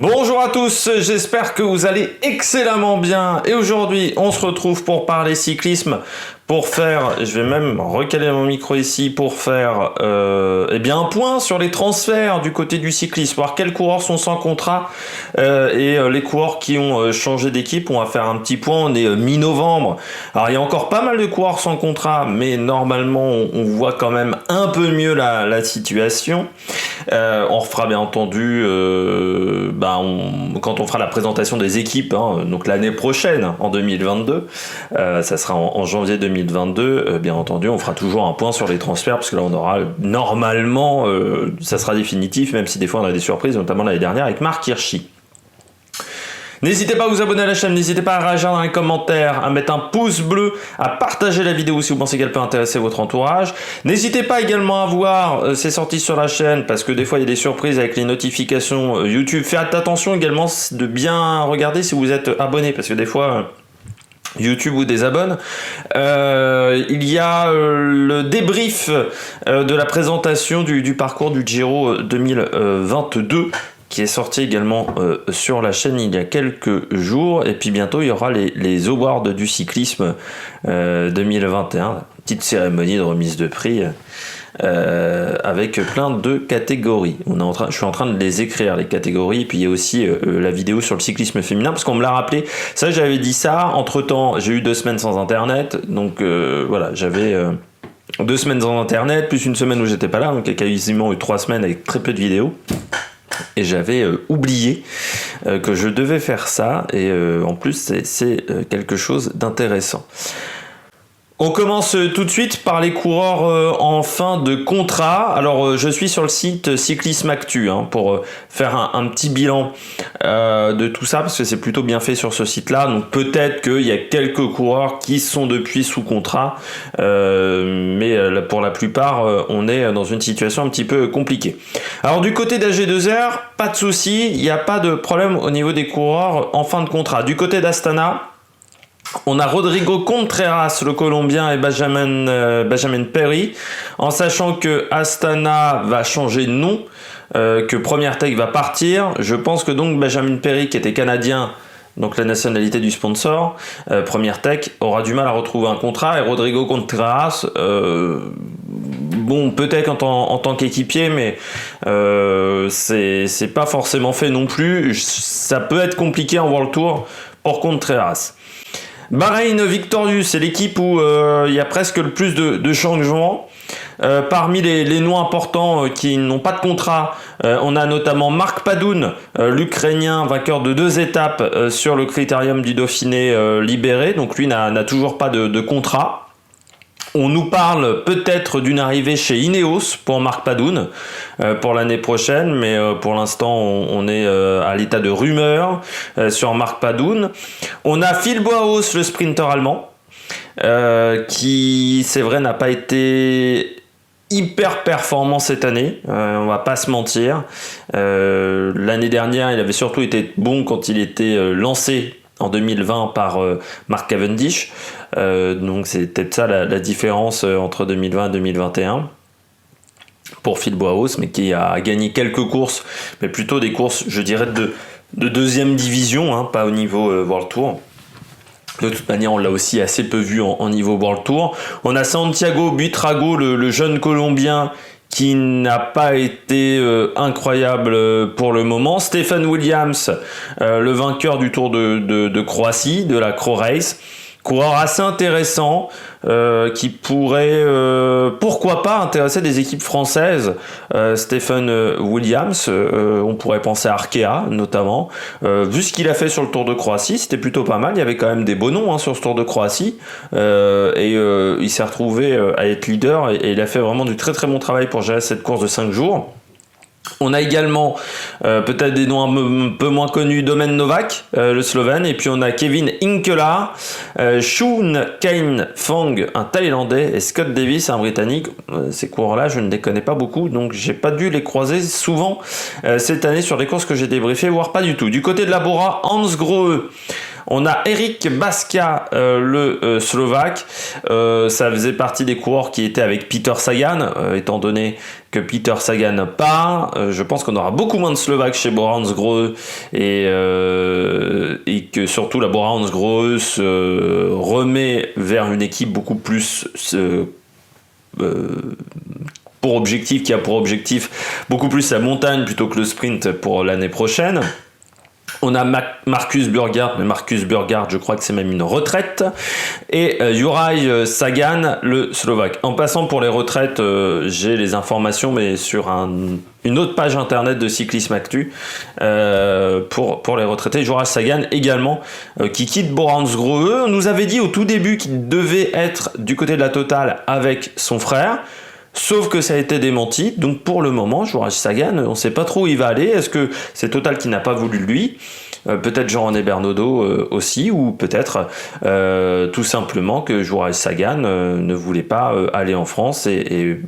Bonjour à tous, j'espère que vous allez excellemment bien et aujourd'hui on se retrouve pour parler cyclisme, pour faire, je vais même recaler mon micro ici pour faire un point sur les transferts du côté du cyclisme, voir quels coureurs sont sans contrat et les coureurs qui ont changé d'équipe. On va faire un petit point, on est mi-novembre, alors il y a encore pas mal de coureurs sans contrat, mais normalement on voit quand même un peu mieux la situation. On refera bien entendu quand on fera la présentation des équipes, donc l'année prochaine en 2022, ça sera en janvier 2022, bien entendu on fera toujours un point sur les transferts parce que là on aura normalement ça sera définitif, même si des fois on a des surprises, notamment l'année dernière avec Marc Hirschi. N'hésitez pas à vous abonner à la chaîne, n'hésitez pas à réagir dans les commentaires, à mettre un pouce bleu, à partager la vidéo si vous pensez qu'elle peut intéresser votre entourage. N'hésitez pas également à voir ces sorties sur la chaîne parce que des fois il y a des surprises avec les notifications YouTube. Faites attention également de bien regarder si vous êtes abonné parce que des fois YouTube vous désabonne. Il y a le débrief de la présentation du parcours du Giro 2022 qui est sorti également sur la chaîne il y a quelques jours, et puis bientôt il y aura les awards du cyclisme 2021, petite cérémonie de remise de prix avec plein de catégories. Je suis en train de les écrire, les catégories, puis il y a aussi la vidéo sur le cyclisme féminin, parce qu'on me l'a rappelé, ça j'avais dit ça, entre temps j'ai eu 2 semaines sans internet, donc voilà, j'avais 2 semaines sans internet, plus une semaine où j'étais pas là, donc il y a quasiment eu 3 semaines avec très peu de vidéos. Et j'avais oublié que je devais faire ça, et en plus c'est quelque chose d'intéressant. On commence tout de suite par les coureurs en fin de contrat. Alors je suis sur le site Cyclisme Actu pour faire un petit bilan de tout ça, parce que c'est plutôt bien fait sur ce site-là. Donc peut-être qu'il y a quelques coureurs qui sont depuis sous contrat, mais pour la plupart, on est dans une situation un petit peu compliquée. Alors du côté d'AG2R, pas de souci, il n'y a pas de problème au niveau des coureurs en fin de contrat. Du côté d'Astana, on a Rodrigo Contreras, le Colombien, et Benjamin Perry, en sachant que Astana va changer de nom, que Première Tech va partir. Je pense que donc Benjamin Perry, qui était canadien, donc la nationalité du sponsor, Première Tech, aura du mal à retrouver un contrat, et Rodrigo Contreras, peut-être en tant qu'équipier, mais c'est pas forcément fait non plus. Ça peut être compliqué en World Tour pour Contreras. Bahreïn Victorious, c'est l'équipe où il y a presque le plus de changements. Parmi les noms importants qui n'ont pas de contrat, on a notamment Marc Padoun, l'Ukrainien, vainqueur de 2 étapes sur le Critérium du Dauphiné libéré. Donc lui n'a toujours pas de contrat. On nous parle peut-être d'une arrivée chez Ineos pour Marc Padoun pour l'année prochaine, mais pour l'instant on est à l'état de rumeur sur Marc Padoun. On a Phil Boaos, le sprinter allemand, qui c'est vrai n'a pas été hyper performant cette année, on va pas se mentir. L'année dernière il avait surtout été bon quand il était lancé en 2020 par Mark Cavendish, donc c'est peut-être ça la différence entre 2020 et 2021 pour Phil Boaos, mais qui a gagné quelques courses, mais plutôt des courses je dirais de deuxième division, pas au niveau World Tour. De toute manière, on l'a aussi assez peu vu en niveau World Tour. On a Santiago Buitrago, le jeune Colombien, qui n'a pas été incroyable pour le moment. Stephen Williams, le vainqueur du Tour de Croatie, de la Cro Race. Coureur assez intéressant qui pourrait, pourquoi pas, intéresser des équipes françaises. Stephen Williams, on pourrait penser à Arkea notamment. Vu ce qu'il a fait sur le Tour de Croatie, c'était plutôt pas mal. Il y avait quand même des beaux noms sur ce Tour de Croatie. Il s'est retrouvé à être leader et il a fait vraiment du très très bon travail pour gérer cette course de 5 jours. On a également peut-être des noms un peu moins connus, Domen Novak, le Slovène, et puis on a Kevin Hinkela, Shun Kane Fang, un Thaïlandais, et Scott Davis, un Britannique. Ces coureurs-là, je ne les connais pas beaucoup, donc j'ai pas dû les croiser souvent cette année sur les courses que j'ai débriefées, voire pas du tout. Du côté de la Bora, Hans Grohe. On a Eric Baska, le Slovaque. Ça faisait partie des coureurs qui étaient avec Peter Sagan, étant donné que Peter Sagan part. Je pense qu'on aura beaucoup moins de Slovaques chez Bora Hansgrohe et que surtout la Bora Hansgrohe se remet vers une équipe beaucoup plus qui a pour objectif beaucoup plus la montagne plutôt que le sprint pour l'année prochaine. On a Marcus Burgard, mais Marcus Burgard, je crois que c'est même une retraite. Et Juraj Sagan, le Slovaque. En passant pour les retraites, j'ai les informations, mais sur une autre page internet de Cyclisme Actu pour les retraités. Juraj Sagan également, qui quitte Bora Hansgrohe. On nous avait dit au tout début qu'il devait être du côté de la Total avec son frère. Sauf que ça a été démenti, donc pour le moment, Juraj Sagan, on ne sait pas trop où il va aller. Est-ce que c'est Total qui n'a pas voulu de lui ? Peut-être Jean-René Bernodeau aussi, ou peut-être tout simplement que Juraj Sagan ne voulait pas aller en France et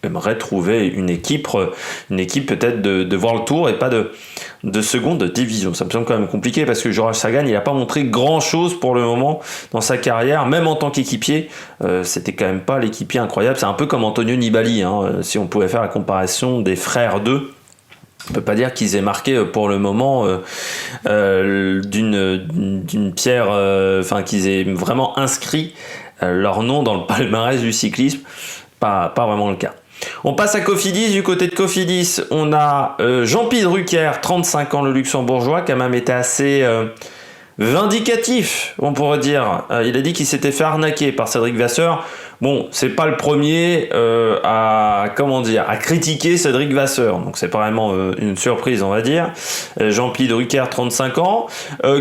aimerait trouver une équipe peut-être de voir le tour et pas de seconde division. Ça me semble quand même compliqué parce que Juraj Sagan, il n'a pas montré grand-chose pour le moment dans sa carrière, même en tant qu'équipier. C'était quand même pas l'équipier incroyable. C'est un peu comme Antonio Nibali, si on pouvait faire la comparaison des frères d'eux. On peut pas dire qu'ils aient marqué pour le moment d'une pierre, qu'ils aient vraiment inscrit leur nom dans le palmarès du cyclisme. Pas vraiment le cas. On passe à Cofidis. Du côté de Cofidis, on a Jean-Pierre Drucker, 35 ans, le luxembourgeois, qui a même été assez vindicatif, on pourrait dire. Il a dit qu'il s'était fait arnaquer par Cédric Vasseur. Bon, c'est pas le premier à critiquer Cédric Vasseur, donc c'est pas vraiment une surprise, on va dire. Jean-Pierre Drucker, 35 ans,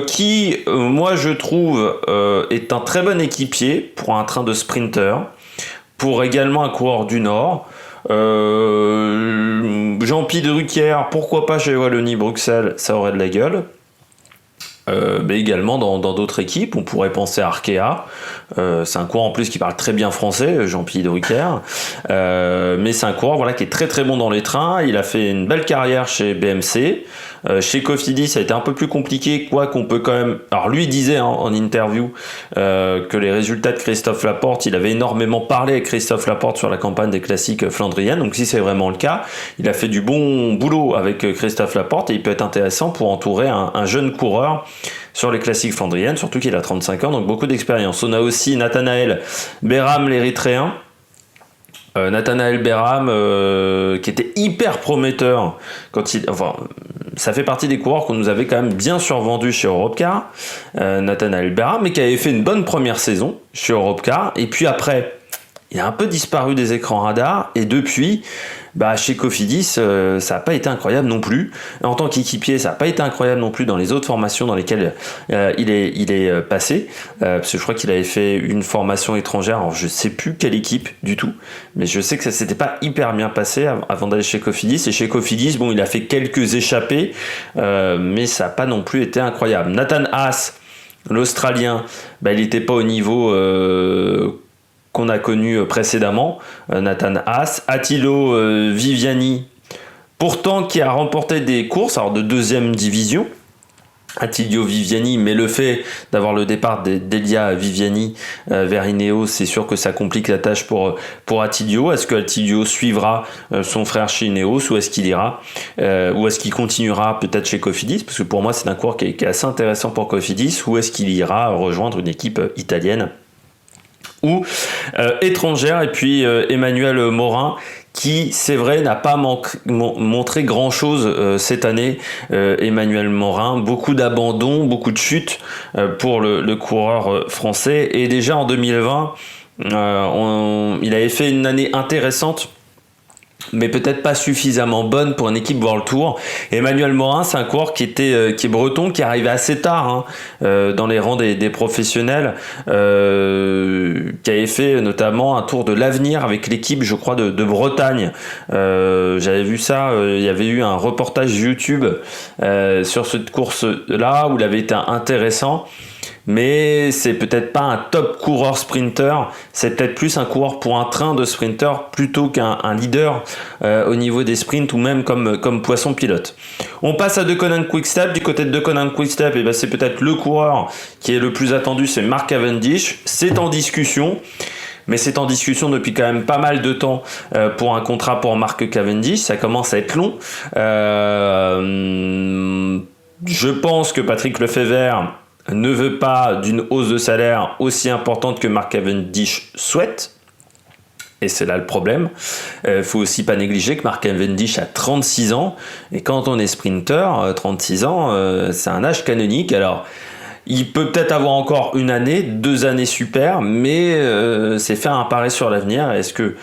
qui, moi je trouve, est un très bon équipier pour un train de sprinter, pour également un coureur du Nord. Jean-Pierre Drucker, pourquoi pas chez Wallonie Bruxelles, ça aurait de la gueule. Mais également dans d'autres équipes, on pourrait penser à Arkea. C'est un coureur en plus qui parle très bien français, Jean-Pierre Drucker. Mais c'est un coureur qui est très très bon dans les trains. Il a fait une belle carrière chez BMC. Chez Cofidis, ça a été un peu plus compliqué, quoi qu'on peut quand même... Alors lui disait en interview que les résultats de Christophe Laporte, il avait énormément parlé avec Christophe Laporte sur la campagne des classiques flandriennes, donc si c'est vraiment le cas, il a fait du bon boulot avec Christophe Laporte et il peut être intéressant pour entourer un jeune coureur sur les classiques flandriennes, surtout qu'il a 35 ans, donc beaucoup d'expérience. On a aussi Nathanaël Beram, l'Érythréen. Nathanaël Beram qui était hyper prometteur ça fait partie des coureurs qu'on nous avait quand même bien survendus chez Europcar, Nathanaël Beram, mais qui avait fait une bonne première saison chez Europcar, et puis après il a un peu disparu des écrans radars, et depuis chez Cofidis ça n'a pas été incroyable non plus. En tant qu'équipier, ça n'a pas été incroyable non plus dans les autres formations dans lesquelles il est passé, parce que je crois qu'il avait fait une formation étrangère, alors je sais plus quelle équipe du tout, mais je sais que ça s'était pas hyper bien passé avant d'aller chez Cofidis. Et chez Cofidis, il a fait quelques échappées, mais ça n'a pas non plus été incroyable. Nathan Haas, l'Australien, il n'était pas au niveau qu'on a connu précédemment. Nathan Haas, Attilo Viviani, pourtant qui a remporté des courses de deuxième division. Attilio Viviani, mais le fait d'avoir le départ d'Elia Viviani vers Ineos, c'est sûr que ça complique la tâche pour Attilio. Est-ce que Attilio suivra son frère chez Ineos, ou est-ce qu'il ira, ou est-ce qu'il continuera peut-être chez Cofidis, parce que pour moi c'est un coureur qui est assez intéressant pour Cofidis, ou est-ce qu'il ira rejoindre une équipe italienne ou étrangère. Et puis Emmanuel Morin, qui, c'est vrai, n'a pas montré grand-chose cette année. Emmanuel Morin, beaucoup d'abandons, beaucoup de chutes pour le coureur français. Et déjà en 2020, il avait fait une année intéressante, mais peut-être pas suffisamment bonne pour une équipe voir le tour. Emmanuel Morin, c'est un coureur qui est breton, qui arrivait assez tard dans les rangs des professionnels, qui avait fait notamment un tour de l'avenir avec l'équipe, je crois, de Bretagne. J'avais vu ça, il y avait eu un reportage YouTube sur cette course-là où il avait été intéressant. mais c'est peut-être pas un top coureur sprinter, c'est peut-être plus un coureur pour un train de sprinter plutôt qu'un leader au niveau des sprints ou même comme poisson pilote. On passe à Deceuninck Quick-Step. Du côté de Deceuninck Quick-Step, et ben c'est peut-être le coureur qui est le plus attendu, c'est Mark Cavendish. C'est en discussion. Mais c'est en discussion depuis quand même pas mal de temps pour un contrat pour Mark Cavendish. Ça commence à être long. Je pense que Patrick Lefebvre ne veut pas d'une hausse de salaire aussi importante que Mark Cavendish souhaite. Et c'est là le problème. Faut aussi pas négliger que Mark Cavendish a 36 ans. Et quand on est sprinter, 36 ans, c'est un âge canonique. Alors, il peut peut-être avoir encore une année, 2 années super, mais c'est faire un pari sur l'avenir. Est-ce que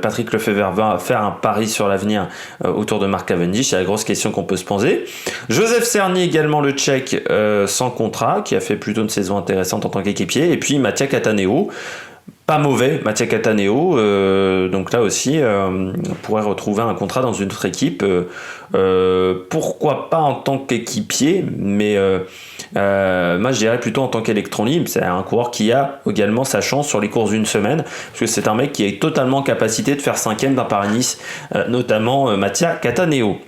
Patrick Lefebvre va faire un pari sur l'avenir autour de Mark Cavendish? C'est la grosse question qu'on peut se poser. Joseph Cerny également, le Tchèque, sans contrat, qui a fait plutôt une saison intéressante en tant qu'équipier. Et puis Mattia Cattaneo, pas mauvais, Mattia Cattaneo, donc là aussi on pourrait retrouver un contrat dans une autre équipe, pourquoi pas en tant qu'équipier, mais moi je dirais plutôt en tant qu'électron libre. C'est un coureur qui a également sa chance sur les courses d'une semaine, parce que c'est un mec qui est totalement en capacité de faire 5e d'un Paris-Nice, notamment Mattia Cattaneo.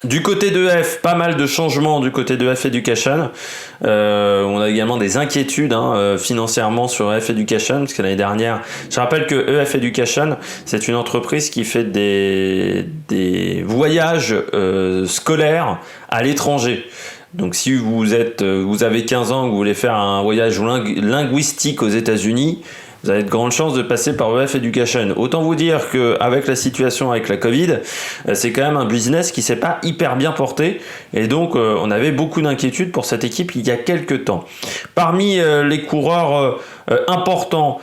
Du côté de F, pas mal de changements du côté de F Education. On a également des inquiétudes financièrement sur F Education, parce que l'année dernière, je rappelle que EF Education, c'est une entreprise qui fait des voyages scolaires à l'étranger. Donc si vous avez 15 ans et que vous voulez faire un voyage linguistique aux États-Unis, vous avez de grandes chances de passer par EF Education. Autant vous dire qu'avec la situation avec la Covid, c'est quand même un business qui s'est pas hyper bien porté. Et donc, on avait beaucoup d'inquiétudes pour cette équipe il y a quelques temps. Parmi les coureurs importants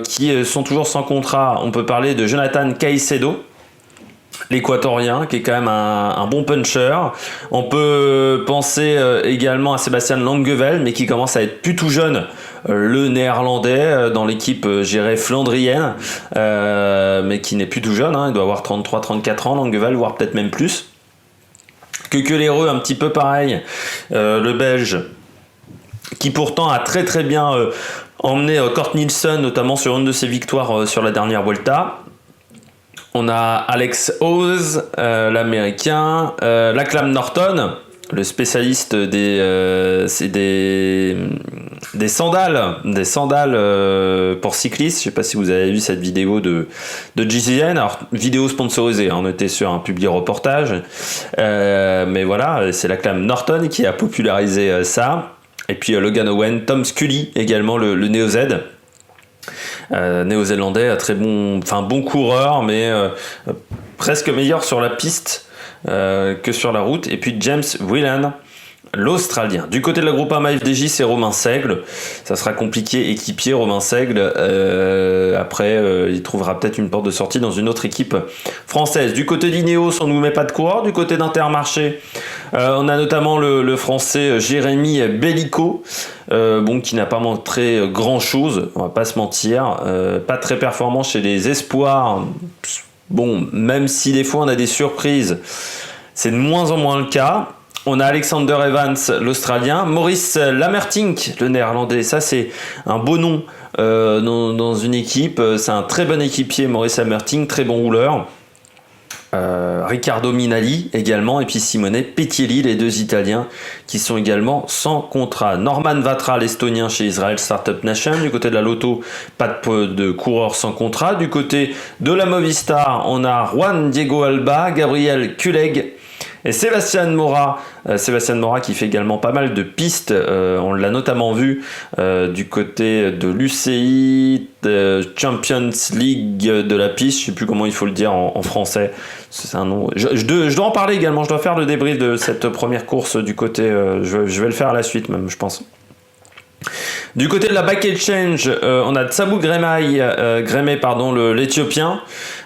qui sont toujours sans contrat, on peut parler de Jonathan Caicedo, l'Équatorien, qui est quand même un bon puncher. On peut penser également à Sébastien Langevel, mais qui commence à être plus tout jeune, le Néerlandais, dans l'équipe gérée flandrienne, mais qui n'est plus tout jeune, il doit avoir 33-34 ans, Langevel, voire peut-être même plus. Que l'Heureux, un petit peu pareil, le Belge, qui pourtant a très très bien emmené Kort Nielsen, notamment sur une de ses victoires sur la dernière Vuelta. On a Alex Howes, l'américain, Lachlan Norton, le spécialiste des sandales pour cyclistes. Je ne sais pas si vous avez vu cette vidéo de GCN. Alors, vidéo sponsorisée, on était sur un public reportage. Mais voilà, c'est Lachlan Norton qui a popularisé ça. Et puis Logan Owen, Tom Scully également, le Néo-Z. Néo-zélandais, très bon coureur, mais presque meilleur sur la piste que sur la route. Et puis James Whelan, l'Australien. Du côté de la Groupama FDJ, c'est Romain Seigle. Ça sera compliqué, équipier Romain Seigle. Après, il trouvera peut-être une porte de sortie dans une autre équipe française. Du côté d'Ineos, on ne nous met pas de coureur. Du côté d'Intermarché, on a notamment le français Jérémy Bellico, qui n'a pas montré grand-chose, on va pas se mentir. Pas très performant chez les espoirs. Bon, même si des fois on a des surprises, c'est de moins en moins le cas. On a Alexander Evans, l'Australien, Maurice Lamertink, le Néerlandais. Ça, c'est un beau nom dans une équipe. C'est un très bon équipier, Maurice Lamertink, très bon rouleur. Riccardo Minali également, et puis Simone Pettielli, les deux Italiens qui sont également sans contrat. Norman Vatra, l'Estonien chez Israel Startup Nation. Du côté de la Lotto, pas de coureurs sans contrat. Du côté de la Movistar, on a Juan Diego Alba, Gabriel Culeg et Sébastien Mora qui fait également pas mal de pistes. On l'a notamment vu du côté de l'UCI Champions League de la piste. Je sais plus comment il faut le dire en français. C'est un nom. Je dois en parler également. Je dois faire le débrief de cette première course du côté. Je vais le faire à la suite même, je pense. Du côté de la Bike Exchange, on a Tsabou Gremay, l'Éthiopien,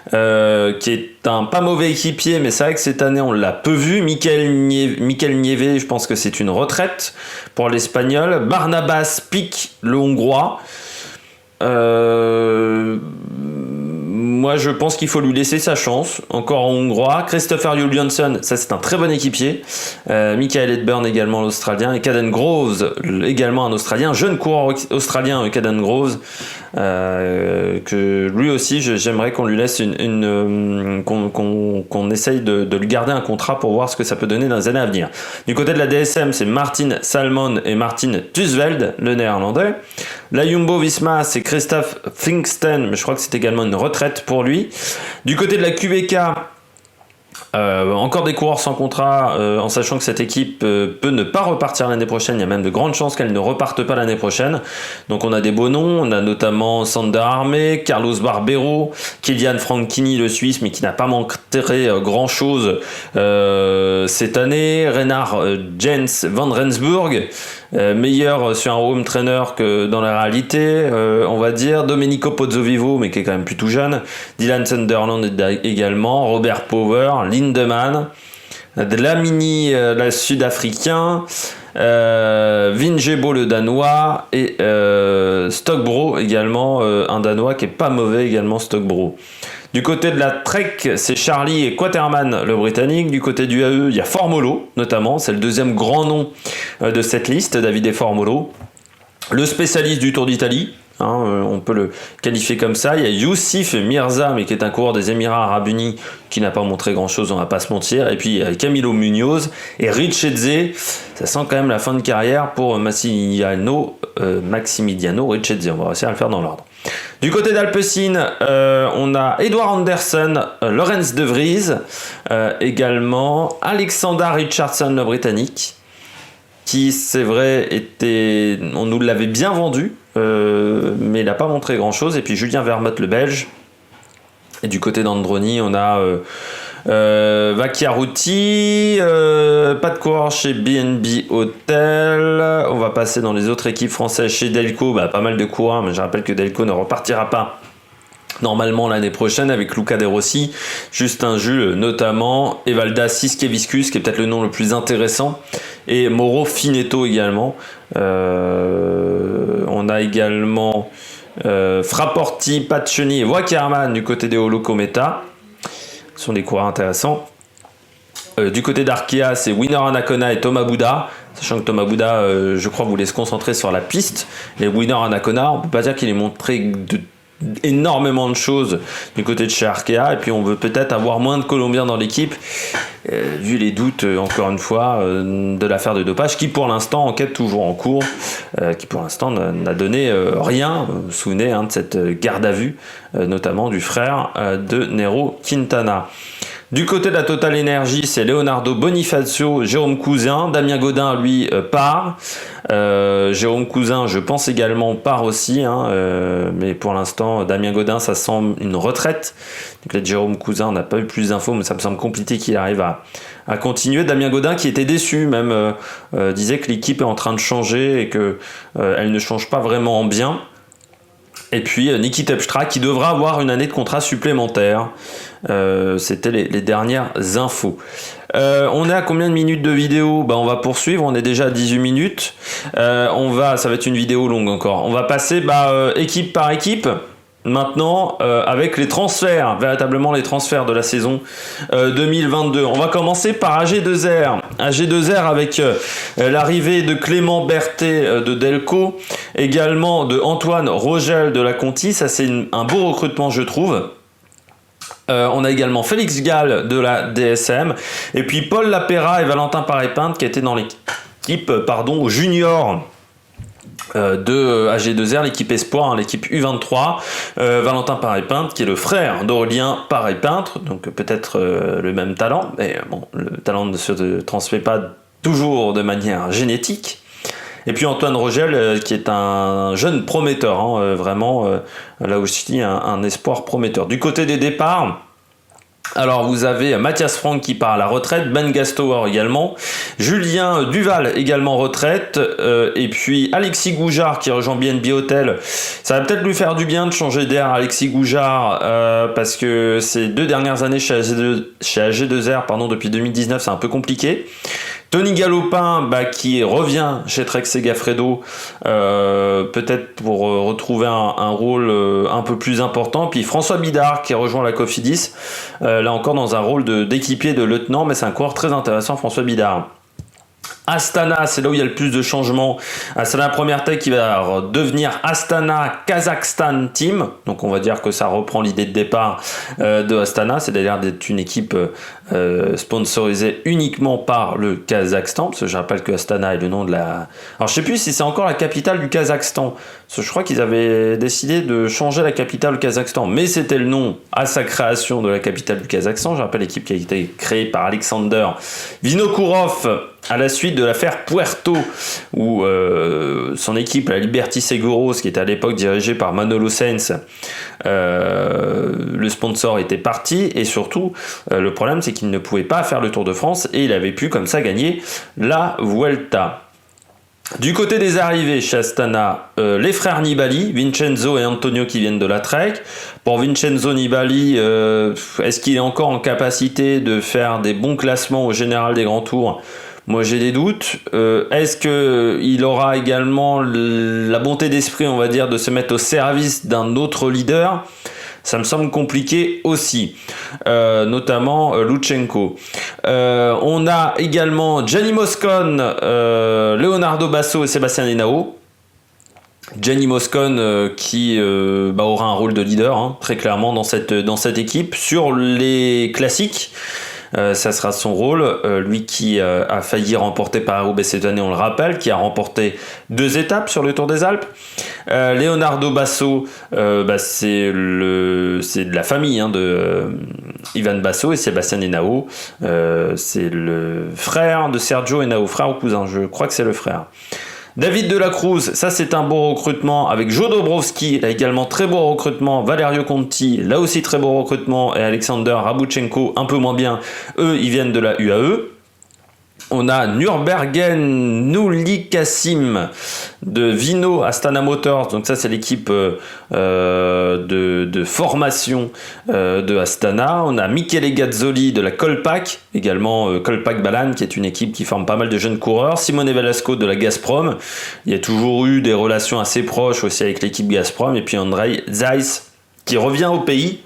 qui est un pas mauvais équipier, mais c'est vrai que cette année on l'a peu vu. Michael Nieve, je pense que c'est une retraite pour l'Espagnol. Barnabas, le Hongrois. moi, je pense qu'il faut lui laisser sa chance. Encore en hongrois. Christopher Julianson, ça c'est un très bon équipier. Michael Edburn également l'Australien. Et Caden Groves également un Australien. Jeune coureur australien, Caden Groves. Que lui aussi, j'aimerais qu'on lui laisse qu'on essaye de lui garder un contrat pour voir ce que ça peut donner dans les années à venir. Du côté de la DSM, c'est Martin Salmon et Martin Tusveld, le néerlandais. La Jumbo-Visma, c'est Christophe Finksten, mais je crois que c'est également une retraite pour lui. Du côté de la QBK, encore des coureurs sans contrat, en sachant que cette équipe peut ne pas repartir l'année prochaine. Il y a même de grandes chances qu'elle ne reparte pas l'année prochaine. Donc on a des beaux noms, on a notamment Sander Armé, Carlos Barbero, Kilian Franchini le Suisse, mais qui n'a pas montré grand chose cette année, Reinhard Jens van Rensburg, meilleur sur un home trainer que dans la réalité, on va dire. Domenico Pozzovivo, mais qui est quand même plus tout jeune. Dylan Sunderland également. Robert Power, Lindemann, Dlamini, le sud-africain, Vingebo le danois et Stockbro également, un danois qui est pas mauvais également, Stockbro. Du côté de la Trek, c'est Charlie et Quaterman, le britannique. Du côté du AE, il y a Formolo, notamment. C'est le deuxième grand nom de cette liste, Davide Formolo. Le spécialiste du Tour d'Italie, on peut le qualifier comme ça. Il y a Youssif Mirza, mais qui est un coureur des Émirats Arabes Unis, qui n'a pas montré grand-chose, on va pas se mentir. Et puis Camilo Munoz et Richezze. Ça sent quand même la fin de carrière pour Maximiliano Richezze. On va réussir à le faire dans l'ordre. Du côté d'Alpecin, on a Edward Anderson, Lorenz De Vries, également Alexander Richardson, le britannique, qui, c'est vrai, on nous l'avait bien vendu, mais il n'a pas montré grand-chose. Et puis Julien Vermotte, le belge. Et du côté d'Androni, on a Vacchiaruti, pas de coureur chez BNB Hotel. On va passer dans les autres équipes françaises chez Delco, pas mal de coureurs, mais je rappelle que Delco ne repartira pas normalement l'année prochaine avec Luca De Rossi, Justin Jules notamment, Evalda Siskevicius qui est peut-être le nom le plus intéressant, et Mauro Finetto également. On a également Frapporti, Paccioni et Wackerman du côté des Holocometa. Ce sont des coureurs intéressants. Du côté d'Arkea, c'est Winner Anacona et Thomas Bouda. Sachant que Thomas Bouda, je crois, voulait se concentrer sur la piste. Et Winner Anacona, on ne peut pas dire qu'il ait montré énormément de choses du côté de chez Arkea. Et puis on veut peut-être avoir moins de Colombiens dans l'équipe, vu les doutes, encore une fois, de l'affaire de dopage, qui pour l'instant, enquête toujours en cours, qui pour l'instant n'a donné rien. Vous vous souvenez de cette garde à vue, notamment du frère de Nero Quintana. Du côté de la Total Energy, c'est Leonardo Bonifacio, Jérôme Cousin, Damien Godin, lui, part. Jérôme Cousin, je pense également, part aussi. Mais pour l'instant, Damien Godin, ça semble une retraite. Donc là, Jérôme Cousin, on n'a pas eu plus d'infos, mais ça me semble compliqué qu'il arrive à continuer. Damien Godin, qui était déçu, même, disait que l'équipe est en train de changer et qu'elle ne change pas vraiment en bien. Et puis Niki Terpstra qui devra avoir une année de contrat supplémentaire. C'était les dernières infos. On est à combien de minutes de vidéo ? On va poursuivre, on est déjà à 18 minutes. Ça va être une vidéo longue encore. On va passer équipe par équipe. Maintenant, avec les transferts, véritablement les transferts de la saison 2022. On va commencer par AG2R. AG2R avec l'arrivée de Clément Berthet de Delco, également de Antoine Rogel de la Conti. Ça, c'est un beau recrutement, je trouve. On a également Félix Gall de la DSM. Et puis Paul Lapera et Valentin Paré-Peintre qui étaient dans l'équipe junior de AG2R, l'équipe Espoir, l'équipe U23. Valentin Paré-Peintre qui est le frère d'Aurélien Paré-Peintre, donc peut-être le même talent, mais bon, le talent ne se transmet pas toujours de manière génétique. Et puis Antoine Rogel qui est un jeune prometteur, vraiment là aussi un espoir prometteur. Du côté des départs, alors vous avez Mathias Franck qui part à la retraite, Ben Gastower également, Julien Duval également retraite, et puis Alexis Goujard qui rejoint BNB Hotel. Ça va peut-être lui faire du bien de changer d'air, Alexis Goujard, parce que ces 2 dernières années chez AG2R, depuis 2019, c'est un peu compliqué. Tony Galopin qui revient chez Trek Segafredo, peut-être pour retrouver un rôle un peu plus important. Puis François Bidard qui rejoint la Cofidis, là encore dans un rôle d'équipier, de lieutenant, mais c'est un coureur très intéressant, François Bidard. Astana, c'est là où il y a le plus de changements. Astana Premier Tech qui va devenir Astana Kazakhstan Team. Donc on va dire que ça reprend l'idée de départ de Astana, c'est-à-dire d'être une équipe sponsorisée uniquement par le Kazakhstan, parce que je rappelle que Astana est le nom de la... Alors je sais plus si c'est encore la capitale du Kazakhstan, parce que je crois qu'ils avaient décidé de changer la capitale du Kazakhstan, mais c'était le nom à sa création de la capitale du Kazakhstan. Je rappelle l'équipe qui a été créée par Alexander Vinokourov à la suite de l'affaire Puerto, où son équipe, la Liberty Seguros, qui était à l'époque dirigée par Manolo Sainz, le sponsor était parti, et surtout, le problème c'est qu'il ne pouvait pas faire le Tour de France, et il avait pu comme ça gagner la Vuelta. Du côté des arrivées chez Astana, les frères Nibali, Vincenzo et Antonio qui viennent de la Trek. Pour Vincenzo Nibali, est-ce qu'il est encore en capacité de faire des bons classements au général des grands tours ? Moi j'ai des doutes. Est-ce qu'il aura également la bonté d'esprit, on va dire, de se mettre au service d'un autre leader ? Ça me semble compliqué aussi, notamment Lutsenko. On a également Gianni Moscon, Leonardo Basso et Sébastien Henao. Gianni Moscon qui aura un rôle de leader, très clairement dans cette équipe. Sur les classiques, ça sera son rôle, lui qui a failli remporter Paris-Roubaix cette année, on le rappelle, qui a remporté 2 étapes sur le Tour des Alpes. Leonardo Basso, c'est de la famille de Ivan Basso, et Sébastien Henao, c'est le frère de Sergio Henao, frère ou cousin, je crois que c'est le frère. David de la Cruz, ça c'est un beau recrutement avec Joe Dobrowski, là également très beau recrutement, Valerio Conti, là aussi très beau recrutement, et Alexander Rabutchenko un peu moins bien, eux ils viennent de la UAE. On a Nürburgring Nuli Kassim de Vino Astana Motors, donc ça c'est l'équipe de formation de Astana. On a Michele Gazzoli de la Kolpak, également Kolpak Balan, qui est une équipe qui forme pas mal de jeunes coureurs. Simone Velasco de la Gazprom, il y a toujours eu des relations assez proches aussi avec l'équipe Gazprom. Et puis Andrei Zeiss qui revient au pays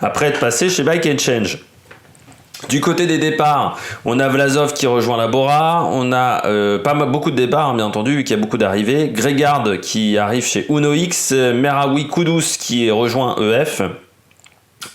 après être passé chez Bike Exchange. Du côté des départs, on a Vlasov qui rejoint la Bora, on a beaucoup de départs bien entendu vu qu'il y a beaucoup d'arrivées, Gregard qui arrive chez Uno X, Meraoui Kudus qui rejoint EF,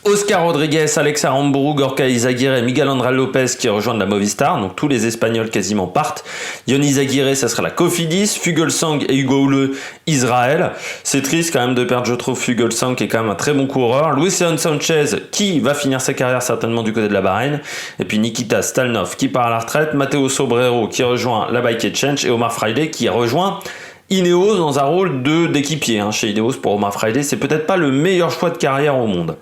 Oscar Rodriguez, Alex Aramburu, Gorka Izaguirre et Miguel André Lopez qui rejoignent la Movistar, donc tous les Espagnols quasiment partent. Yoni Izaguirre, ça sera la Cofidis, Fuglsang et Hugo Houle, Israël. C'est triste quand même de perdre, je trouve, Fuglsang qui est quand même un très bon coureur. Luis Leon Sanchez qui va finir sa carrière certainement du côté de la Bahreïn. Et puis Nikita Stalnov qui part à la retraite, Matteo Sobrero qui rejoint la Bike Exchange et Omar Friday qui rejoint Ineos dans un rôle d'équipier. Chez Ineos pour Omar Friday, c'est peut-être pas le meilleur choix de carrière au monde.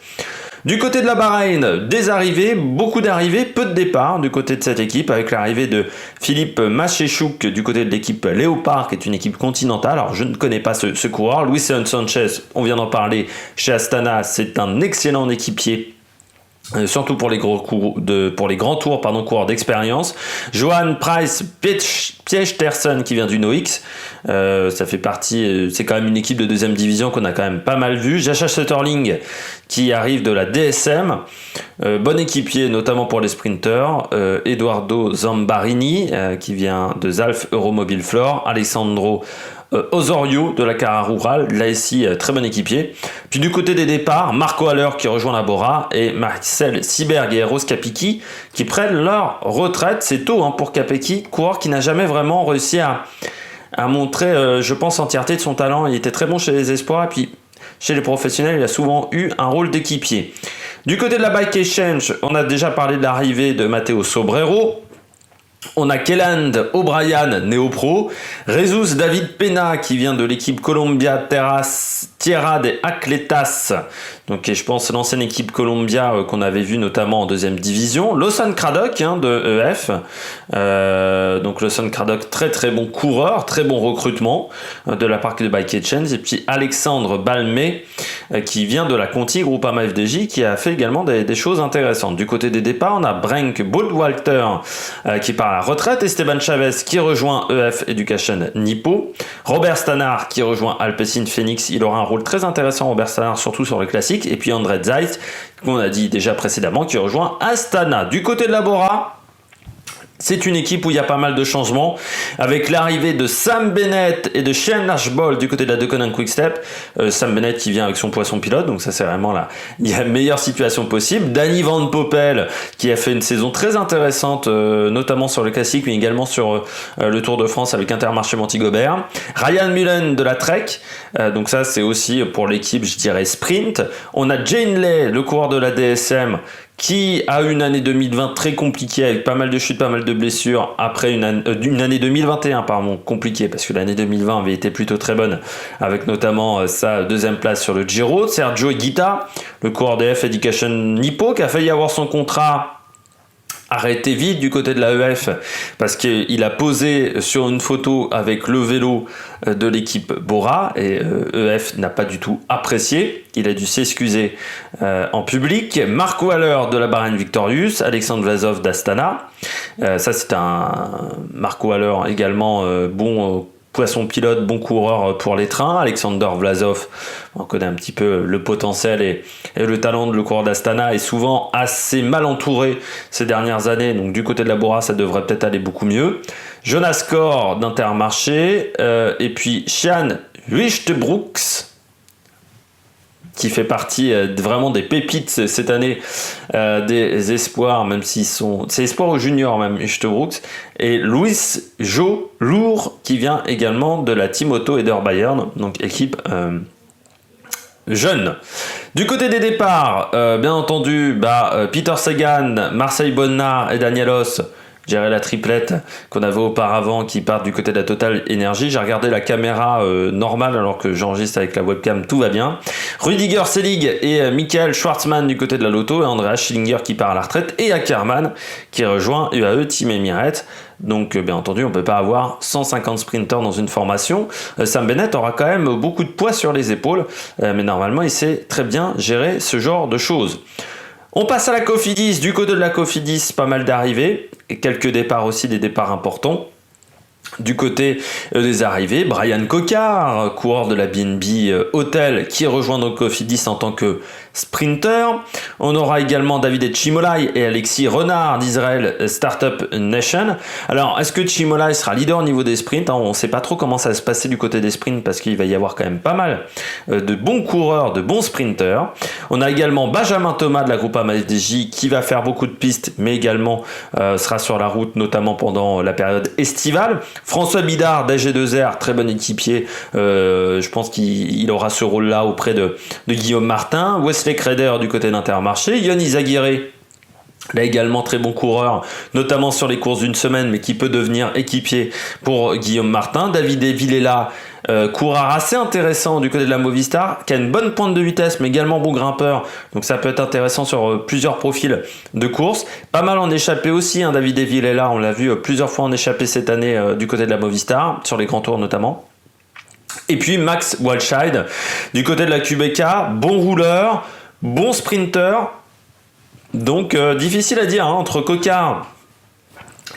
Du côté de la Bahreïn, des arrivées, beaucoup d'arrivées, peu de départs du côté de cette équipe, avec l'arrivée de Philippe Machechouk du côté de l'équipe Léopard, qui est une équipe continentale. Alors je ne connais pas ce coureur. Luis Leon Sanchez, on vient d'en parler, chez Astana, c'est un excellent équipier. Surtout pour les grands tours, coureurs d'expérience. Johan Price Pietersen qui vient du NOX, ça fait partie, c'est quand même une équipe de 2e division qu'on a quand même pas mal vu. Jascha Sutterling qui arrive de la DSM, bon équipier notamment pour les sprinters. Eduardo Zambarini qui vient de Zalf Euromobile Floor, Alessandro Osorio de la Cara Rural, là ici très bon équipier. Puis du côté des départs, Marco Haller qui rejoint la Bora et Marcel Seeberg et Eros Capecchi qui prennent leur retraite. C'est tôt pour Capecchi, coureur qui n'a jamais vraiment réussi à montrer, je pense, l'entièreté de son talent. Il était très bon chez les espoirs et puis chez les professionnels, il a souvent eu un rôle d'équipier. Du côté de la Bike Exchange, on a déjà parlé de l'arrivée de Matteo Sobrero. On a Kelland O'Brien, néo-pro, Jesus David Pena qui vient de l'équipe Columbia Tierra de Atletas donc et je pense l'ancienne équipe Columbia qu'on avait vu notamment en deuxième division. Lawson Craddock de EF, donc Lawson Craddock, très très bon coureur, très bon recrutement de la part de Bike Exchange. Et puis Alexandre Balmé qui vient de la Conti Groupama FDJ, qui a fait également des choses intéressantes. Du côté des départs, on a Brank Boldwalter qui part à la retraite, Esteban Chavez qui rejoint EF Education Nippo, Robert Stannard qui rejoint Alpecin Phoenix. Il aura un rôle très intéressant, Robert Stannard, surtout sur le classique. Et puis André Zeit, qu'on a dit déjà précédemment, qui rejoint Astana. Du côté de la Bora, c'est une équipe où il y a pas mal de changements, avec l'arrivée de Sam Bennett et de Shane Archbold du côté de la Deconinck Quick-Step. Sam Bennett qui vient avec son poisson pilote, donc ça c'est vraiment il y a la meilleure situation possible. Danny Van Poppel qui a fait une saison très intéressante, notamment sur le classique, mais également sur le Tour de France avec Intermarché Montigobert. Ryan Mullen de la Trek, donc ça c'est aussi pour l'équipe, je dirais, sprint. On a Jane Lay, le coureur de la DSM, qui a eu une année 2020 très compliquée, avec pas mal de chutes, pas mal de blessures, après une année 2021, compliquée, parce que l'année 2020 avait été plutôt très bonne, avec notamment sa deuxième place sur le Giro. Sergio Higuita, le coureur d'EF Education Nippo, qui a failli avoir son contrat arrêté vite du côté de la EF, parce qu'il a posé sur une photo avec le vélo de l'équipe Bora, et EF n'a pas du tout apprécié. Il a dû s'excuser en public. Mark Waller de la Bahrain Victorious, Alexandre Vlasov d'Astana. Ça c'est un Mark Waller également bon poisson pilote, bon coureur pour les trains. Alexander Vlasov, on connaît un petit peu le potentiel et le talent de le coureur d'Astana, est souvent assez mal entouré ces dernières années, donc du côté de la Bora ça devrait peut-être aller beaucoup mieux. Jonas Kor d'Intermarché, et puis Sian Huijtebroeks, qui fait partie vraiment des pépites cette année, des espoirs, même s'ils sont... C'est espoir aux juniors même, Huijtebroeks. Et Louis Jo Lourd, qui vient également de la Team Auto Eder Bayern, donc équipe jeune. Du côté des départs, bien entendu, Peter Sagan, Marseille Bonnard et Danielos, gérer la triplette qu'on avait auparavant, qui part du côté de la Total Energy. J'ai regardé la caméra normale alors que j'enregistre avec la webcam, tout va bien. Rudiger Selig et Michael Schwartzmann du côté de la Lotto, et Andreas Schillinger qui part à la retraite, et Ackermann qui rejoint UAE Team Emirates. Donc bien entendu on ne peut pas avoir 150 sprinters dans une formation. Sam Bennett aura quand même beaucoup de poids sur les épaules, mais normalement il sait très bien gérer ce genre de choses. On passe à la Cofidis. Du côté de la Cofidis, pas mal d'arrivées, et quelques départs aussi, des départs importants. Du côté des arrivées, Brian Cocard, coureur de la BNB Hotel, qui rejoint donc Cofidis en tant que sprinter. On aura également David Chimolai et Alexis Renard d'Israël Startup Nation. Alors, est-ce que Chimolai sera leader au niveau des sprints? On ne sait pas trop comment ça va se passer du côté des sprints, parce qu'il va y avoir quand même pas mal de bons coureurs, de bons sprinters. On a également Benjamin Thomas de la Groupama FDJ, qui va faire beaucoup de pistes, mais également sera sur la route, notamment pendant la période estivale. François Bidard d'AG2R, très bon équipier, je pense qu'il aura ce rôle-là auprès de Guillaume Martin. Wesley Creder du côté d'Intermarché, Yon Izagirre, là également très bon coureur, notamment sur les courses d'une semaine, mais qui peut devenir équipier pour Guillaume Martin. David Villela, coureur assez intéressant du côté de la Movistar, qui a une bonne pointe de vitesse, mais également bon grimpeur, donc ça peut être intéressant sur plusieurs profils de course. Pas mal en échappé aussi, David Villela, on l'a vu plusieurs fois en échappé cette année du côté de la Movistar, sur les grands tours notamment. Et puis Max Walscheid du côté de la QBK, bon rouleur, bon sprinter, donc difficile à dire entre Cocard,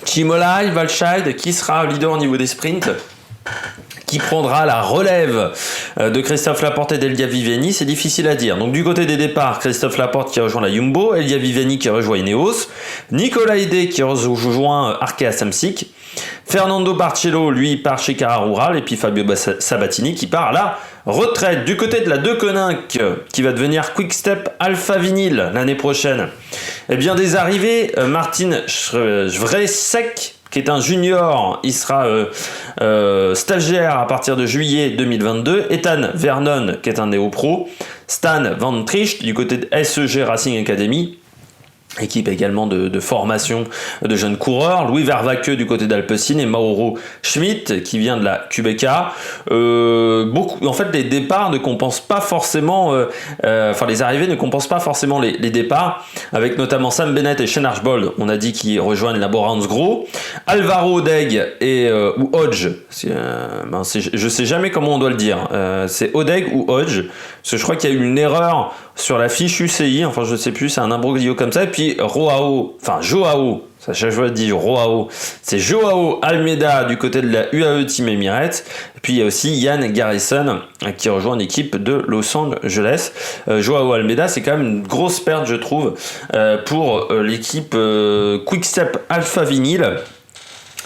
Chimolai, Walscheid, qui sera leader au niveau des sprints, qui prendra la relève de Christophe Laporte et d'Elia Viviani, c'est difficile à dire. Donc du côté des départs, Christophe Laporte qui rejoint la Jumbo, Elia Viviani qui rejoint Ineos, Nicolas Hidé qui rejoint Arkea Samsic, Fernando Barcelo, lui, part chez Cara Rural, et puis Fabio Sabatini qui part à la retraite. Du côté de la Deconinck, qui va devenir Quick-Step Alpha Vinyl l'année prochaine, eh bien des arrivées, Martin Svresek, qui est un junior, il sera stagiaire à partir de juillet 2022. Ethan Vernon, qui est un néo-pro. Stan Van Tricht, du côté de SEG Racing Academy. Équipe également de formation de jeunes coureurs. Louis Vervaeke du côté d'Alpecin et Mauro Schmidt qui vient de la QBK. En fait, les départs ne compensent pas forcément, les arrivées ne compensent pas forcément les départs, avec notamment Sam Bennett et Shane Archbold, on a dit qu'ils rejoignent la Hansgrohe. Alvaro Odeg ou Hodge, je sais jamais comment on doit le dire, c'est Odeg ou Hodge, parce que je crois qu'il y a eu une erreur sur la fiche UCI, enfin je sais plus, c'est un imbroglio comme ça, et puis Joao, ça chaque fois dit Joao, c'est Joao Almeida du côté de la UAE Team Emirates, et puis il y a aussi Ian Garrison qui rejoint l'équipe de Los Angeles. Joao Almeida, c'est quand même une grosse perte je trouve pour l'équipe Quick-Step Alpha Vinyl,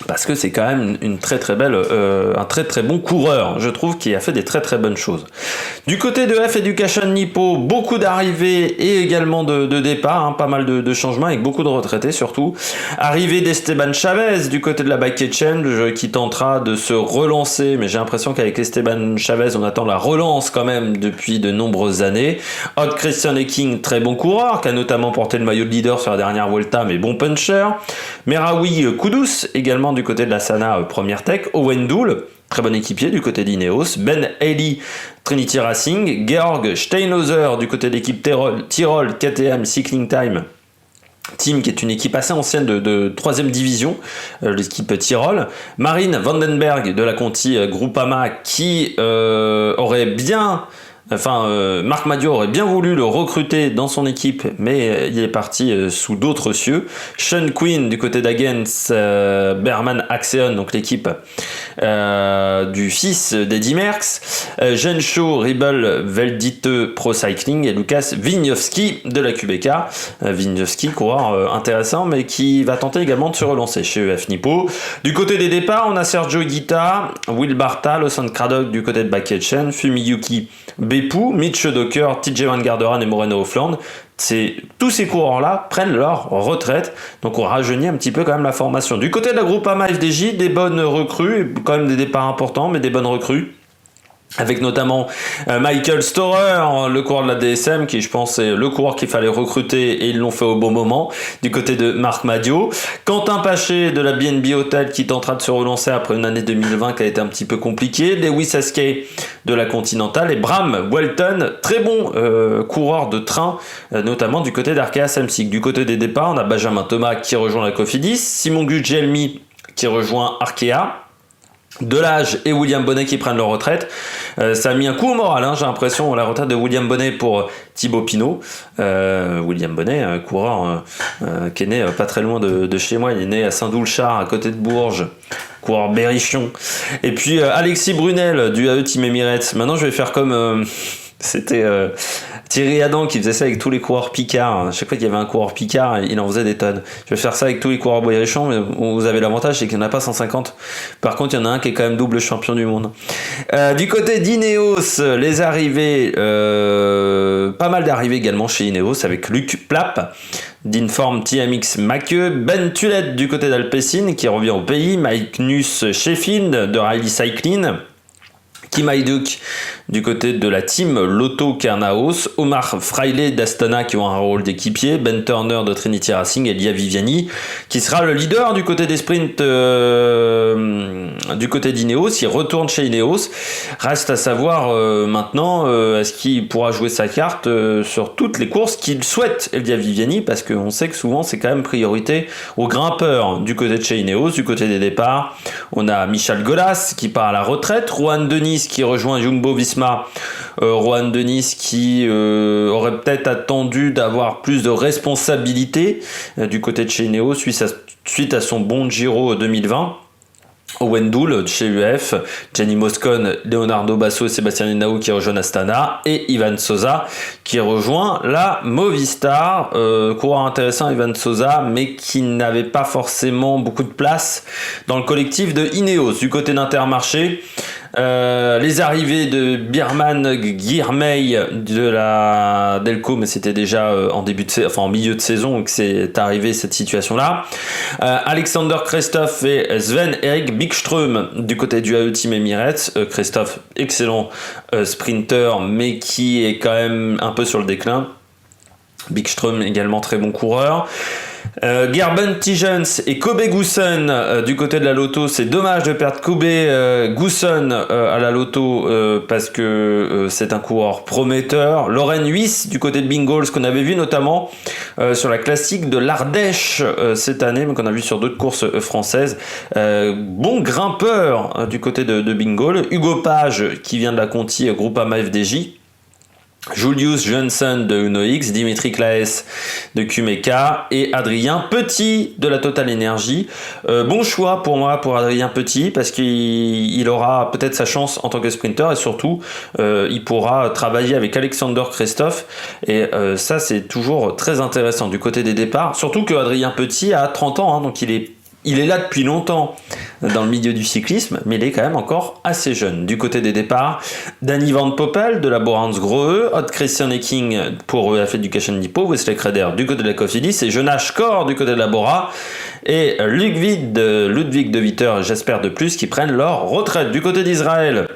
parce que c'est quand même une très très belle, un très très bon coureur, je trouve, qui a fait des très très bonnes choses. Du côté de F Education Nippo, beaucoup d'arrivées et également de départs, pas mal de changements avec beaucoup de retraités surtout. Arrivée d'Esteban Chavez du côté de la Bike Exchange qui tentera de se relancer, mais j'ai l'impression qu'avec Esteban Chavez on attend la relance quand même depuis de nombreuses années. Odd Christian Ecking, très bon coureur, qui a notamment porté le maillot de leader sur la dernière Vuelta, mais bon puncher. Meraoui Kudus également du côté de la Sana Première Tech. Owen Doul, très bon équipier du côté d'Ineos. Ben Haley, Trinity Racing. Georg Steinhauser du côté de l'équipe Tyrol KTM Cycling Time Team, qui est une équipe assez ancienne de 3ème division, l'équipe Tyrol. Marine Vandenberg de la Conti Groupama qui aurait bien... Marc Madiot aurait bien voulu le recruter dans son équipe, mais il est parti sous d'autres cieux. Sean Quinn du côté d'Agens Berman Axeon, donc l'équipe du fils d'Eddy Merckx. Jean Shaw, Ribble Veldite Pro Cycling et Lucas Wieniawski de la QBK. Wieniawski, coureur intéressant, mais qui va tenter également de se relancer chez EF Nippo. Du côté des départs, on a Sergio Higuita, Will Barta, Lawson Craddock du côté de Baketchen, Fumiyuki Beppu, Mitch Docker, TJ Van Garderen et Moreno Offland. Tous ces coureurs-là prennent leur retraite, donc on rajeunit un petit peu quand même la formation. Du côté de la Groupama FDJ, des bonnes recrues, quand même des départs importants, mais des bonnes recrues. Avec notamment Michael Storer, le coureur de la DSM, qui je pense est le coureur qu'il fallait recruter et ils l'ont fait au bon moment, du côté de Marc Madiot. Quentin Paché de la BNB Hotel qui tentera de se relancer après une année 2020 qui a été un petit peu compliquée. Lewis Askey de la Continental et Bram Welton, très bon coureur de train, notamment du côté d'Arkea Samsic. Du côté des départs, on a Benjamin Thomas qui rejoint la Cofidis, Simon Gugelmi qui rejoint Arkea, Delage et William Bonnet qui prennent leur retraite. Ça a mis un coup au moral, j'ai l'impression, la retraite de William Bonnet pour Thibaut Pinot. William Bonnet, coureur qui est né pas très loin de chez moi, il est né à Saint-Doulchard, à côté de Bourges, coureur berrichon. Et puis Alexis Brunel du AE Team Emirates. Maintenant je vais faire comme... C'était Thierry Adam qui faisait ça avec tous les coureurs Picard. Chaque fois qu'il y avait un coureur Picard, il en faisait des tonnes. Je vais faire ça avec tous les coureurs berrichons, mais vous avez l'avantage, c'est qu'il n'y en a pas 150. Par contre, il y en a un qui est quand même double champion du monde. Du côté d'Ineos, les arrivées, pas mal d'arrivées également chez Ineos avec Luc Plapp d'Inform TMX Maqueux, Ben Tullet du côté d'Alpecin qui revient au pays, Mike Nuss Sheffield de Riley Cycling, Kim Hajduk du côté de la team Lotto Kernaos, Omar Fraile d'Astana qui ont un rôle d'équipier, Ben Turner de Trinity Racing et Lia Viviani qui sera le leader du côté des sprints du côté d'Ineos. Il retourne chez Ineos. Reste à savoir maintenant est-ce qu'il pourra jouer sa carte sur toutes les courses qu'il souhaite, Elia Viviani, parce qu'on sait que souvent c'est quand même priorité aux grimpeurs du côté de chez Ineos. Du côté des départs, on a Michel Golas qui part à la retraite, Juan Denis qui rejoint Jumbo Visma. Juan Denis qui aurait peut-être attendu d'avoir plus de responsabilités du côté de chez Ineos suite à son bon Giro 2020. Owen Doul de chez UF, Gianni Moscon, Leonardo Basso et Sébastien Henao qui rejoignent Astana, et Ivan Sosa qui rejoint la Movistar. Coureur intéressant Ivan Sosa, mais qui n'avait pas forcément beaucoup de place dans le collectif de Ineos. Du côté d'Intermarché, les arrivées de Birman Girmay de la Delco, mais c'était déjà en milieu de saison que c'est arrivé cette situation-là. Alexander Kristoff et Sven Erik Bikström du côté du AE Team Emirates. Kristoff, excellent sprinter, mais qui est quand même un peu sur le déclin. Bikström également très bon coureur. Gerben Tigens et Kobe Gusson du côté de la Lotto. C'est dommage de perdre Kobe Gusson à la Lotto parce que c'est un coureur prometteur. Loren Huis du côté de Bingals qu'on avait vu notamment sur la classique de l'Ardèche cette année, mais qu'on a vu sur d'autres courses françaises. Bon grimpeur du côté de Bingal. Hugo Page qui vient de la Conti Groupama FDJ. Julius Johnson de Uno X, Dimitri Claes de Kumeka et Adrien Petit de la Total Energy. Bon choix pour moi pour Adrien Petit parce qu'il aura peut-être sa chance en tant que sprinter et surtout il pourra travailler avec Alexander Christophe et ça c'est toujours très intéressant du côté des départs. Surtout que Adrien Petit a 30 ans, hein, donc il est là depuis longtemps dans le milieu du cyclisme, mais il est quand même encore assez jeune. Du côté des départs, Danny Van Poppel de la Borans Grohe, Odd Christian Ecking pour EF Education Depot, Wesley Creder du côté de la Cofidis et Jonas Kor du côté de la Bora et Ludwig de Witter et Jasper de Plus qui prennent leur retraite. Du côté d'Israël,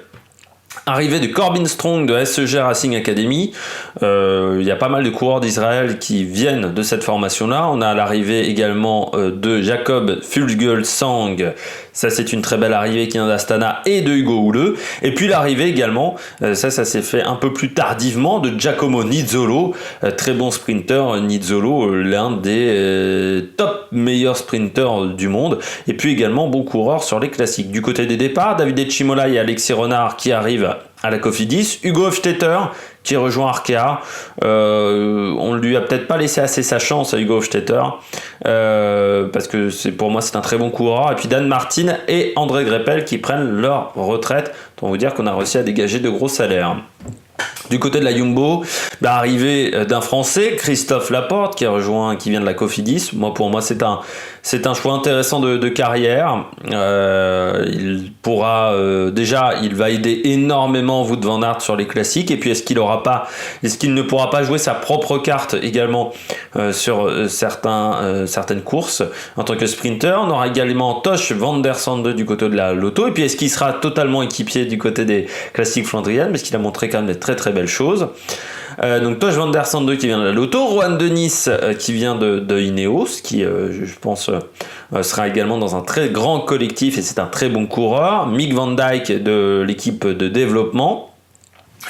arrivée de Corbin Strong de SEG Racing Academy, il y a pas mal de coureurs d'Israël qui viennent de cette formation-là. On a l'arrivée également de Jacob Fulgelsang, ça c'est une très belle arrivée qui vient d'Astana, et de Hugo Houle. Et puis l'arrivée également, ça s'est fait un peu plus tardivement, de Giacomo Nizzolo, très bon sprinter, Nizzolo, l'un des top meilleurs sprinters du monde. Et puis également bon coureur sur les classiques. Du côté des départs, David Chimola et Alexis Renard qui arrivent à la Cofidis, Hugo Hofstetter qui rejoint Arkea. On lui a peut-être pas laissé assez sa chance à Hugo Hofstetter parce que pour moi c'est un très bon coureur. Et puis Dan Martin et André Greppel qui prennent leur retraite. On vous dire qu'on a réussi à dégager de gros salaires. Du côté de la Jumbo, arrivée d'un Français, Christophe Laporte, qui vient de la Cofidis. Pour moi, c'est un choix intéressant de carrière. Il pourra déjà, il va aider énormément Wout van Aert sur les classiques. Et puis, est-ce qu'il ne pourra pas jouer sa propre carte également sur certaines courses en tant que sprinter? On aura également Tosh van der Sande du côté de la Lotto. Et puis, est-ce qu'il sera totalement équipier du côté des classiques flandriennes? Parce qu'il a montré quand même des très très belles choses. Donc Tosh van der Sande qui vient de la Lotto, Rohan Dennis qui vient de Ineos, qui je pense sera également dans un très grand collectif et c'est un très bon coureur. Mick Van Dijk de l'équipe de développement,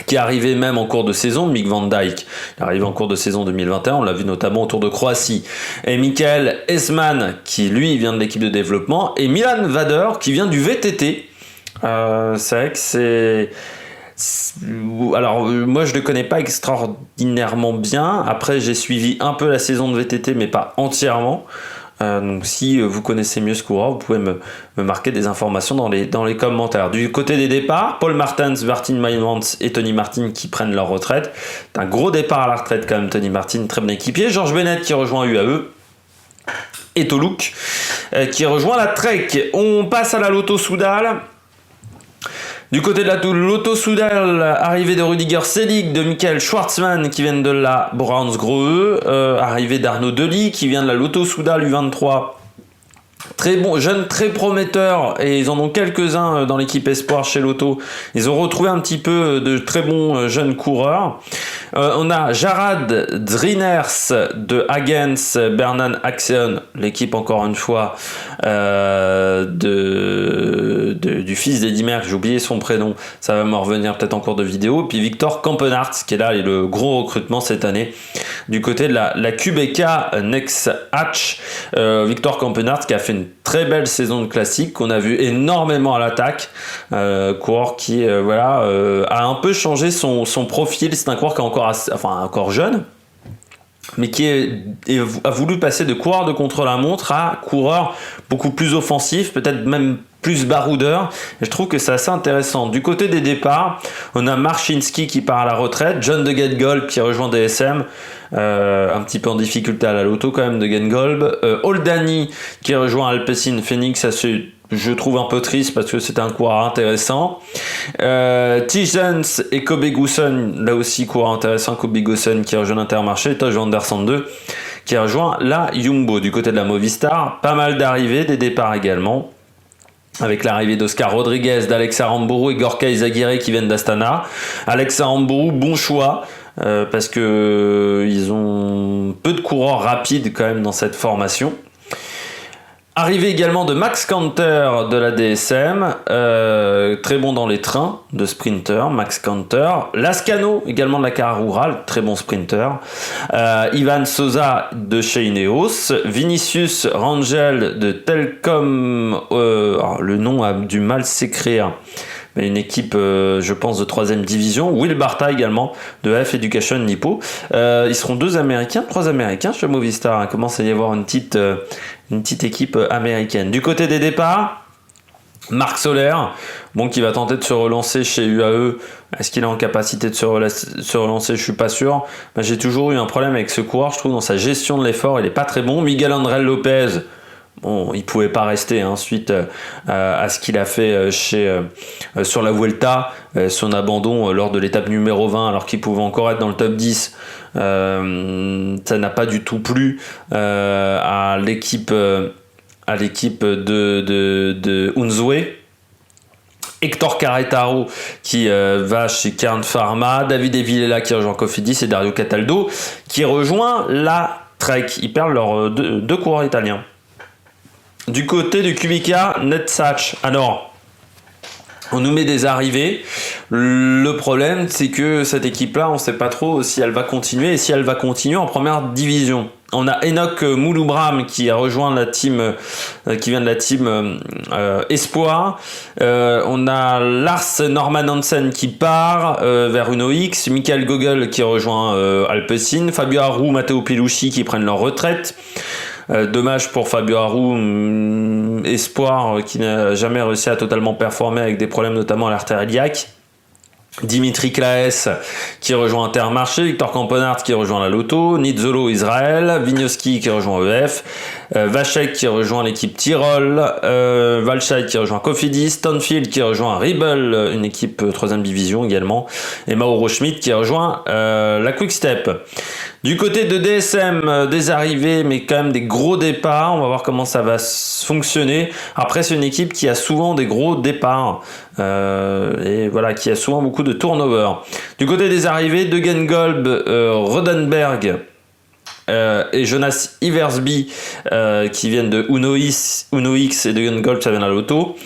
qui est arrivé même en cours de saison. Mick Van Dijk est arrivé en cours de saison 2021, on l'a vu notamment au Tour de Croatie. Et Michael Esman qui lui vient de l'équipe de développement, et Milan Vader qui vient du VTT. C'est vrai que alors moi je le connais pas extraordinairement bien. Après j'ai suivi un peu la saison de VTT mais pas entièrement. Donc si vous connaissez mieux ce coureur, vous pouvez me marquer des informations dans les commentaires. Du côté des départs, Paul Martens, Martin Maimans et Tony Martin qui prennent leur retraite. C'est un gros départ à la retraite quand même, Tony Martin, très bon équipier. Georges Bennett qui rejoint UAE. Et Toluk qui rejoint la Trek. On passe à la Lotto Soudal. Du côté de la Lotto Soudal, arrivée de Rudiger Selig, de Michael Schwartzmann qui viennent de la Borans Grohe, arrivée d'Arnaud Delis qui vient de la Lotto Soudal U23. Très bon, jeune, très prometteur, et ils en ont quelques-uns dans l'équipe Espoir chez Lotto. Ils ont retrouvé un petit peu de très bons jeunes coureurs. On a Jarad Driners de Hagens Bernan Axeon, l'équipe encore une fois du fils d'Eddy Merckx, j'ai oublié son prénom, ça va me revenir peut-être en cours de vidéo. Puis Victor Kampenarts qui est là, et le gros recrutement cette année du côté de la QBK Next Hatch. Victor Kampenarts qui a fait une très belle saison de classique, qu'on a vu énormément à l'attaque, coureur qui a un peu changé son profil. C'est un coureur qui est encore jeune, mais qui a voulu passer de coureur de contre-la-montre à coureur beaucoup plus offensif, peut-être même plus baroudeur, et je trouve que c'est assez intéressant. Du côté des départs, on a Marchinski qui part à la retraite, John de Getgolb qui rejoint DSM, un petit peu en difficulté à la Lotto quand même de Getgolb, Oldani qui rejoint Alpecin Phoenix, ça je trouve un peu triste parce que c'était un coureur intéressant. Tijans et Kobe Gusson, là aussi coureur intéressant, Kobe Gusson qui rejoint l'Intermarché, Tosh van der Sande qui rejoint la Jumbo. Du côté de la Movistar, pas mal d'arrivées, des départs également, avec l'arrivée d'Oscar Rodriguez, d'Alex Aramburu et Gorka Izagirre qui viennent d'Astana. Alex Aramburu, bon choix. parce que ils ont peu de coureurs rapides quand même dans cette formation. Arrivée également de Max Canter de la DSM, très bon dans les trains de sprinter, Max Canter. Lascano également de la Cara-Rural, très bon sprinter. Ivan Sosa de chez Ineos. Vinicius Rangel de Telkom, le nom a du mal s'écrire. Mais une équipe, je pense, de 3ème division. Will Barta également, de F Education Nippo. Ils seront 3 Américains chez Movistar. Il commence à y avoir une petite équipe américaine. Du côté des départs, Marc Soler, qui va tenter de se relancer chez UAE. Est-ce qu'il est en capacité de se relancer? Je suis pas sûr. J'ai toujours eu un problème avec ce coureur. Je trouve dans sa gestion de l'effort, il est pas très bon. Miguel André Lopez, il pouvait pas rester suite à ce qu'il a fait sur la Vuelta, son abandon lors de l'étape numéro 20 alors qu'il pouvait encore être dans le top 10. Ça n'a pas du tout plu à l'équipe de Unzue. Hector Carretaro qui va chez Kern Pharma, David Villela qui rejoint Cofidis et Dario Cataldo qui rejoint la Trek. Ils perdent leurs deux coureurs italiens. Du côté du Kubica, Netzach. Alors, on nous met des arrivées. Le problème, c'est que cette équipe-là, on ne sait pas trop si elle va continuer et si elle va continuer en première division. On a Enoch Mouloubram qui a rejoint la team, qui vient de la team Espoir. On a Lars Norman Hansen qui part vers Uno X. Michael Gogel qui rejoint Alpecin. Fabio Aru, Matteo Pilucci qui prennent leur retraite. Dommage pour Fabio Aru, Espoir qui n'a jamais réussi à totalement performer avec des problèmes notamment à l'artère iliaque. Dimitri Claes qui rejoint Intermarché, Victor Campenard qui rejoint la Lotto, Nizzolo Israël, Vignoski qui rejoint EF, Vachek qui rejoint l'équipe Tyrol, Valscheid qui rejoint Cofidis, Stanfield qui rejoint Ribble, une équipe 3ème division également, et Mauro Schmidt qui rejoint la Quick Step. Du côté de DSM, des arrivées, mais quand même des gros départs. On va voir comment ça va fonctionner. Après, c'est une équipe qui a souvent des gros départs. Et voilà, qui a souvent beaucoup de turnover. Du côté des arrivées, Degenkolb, Rodenberg et Jonas Iversby qui viennent de Uno X et Degenkolb, ça vient de la Lotto.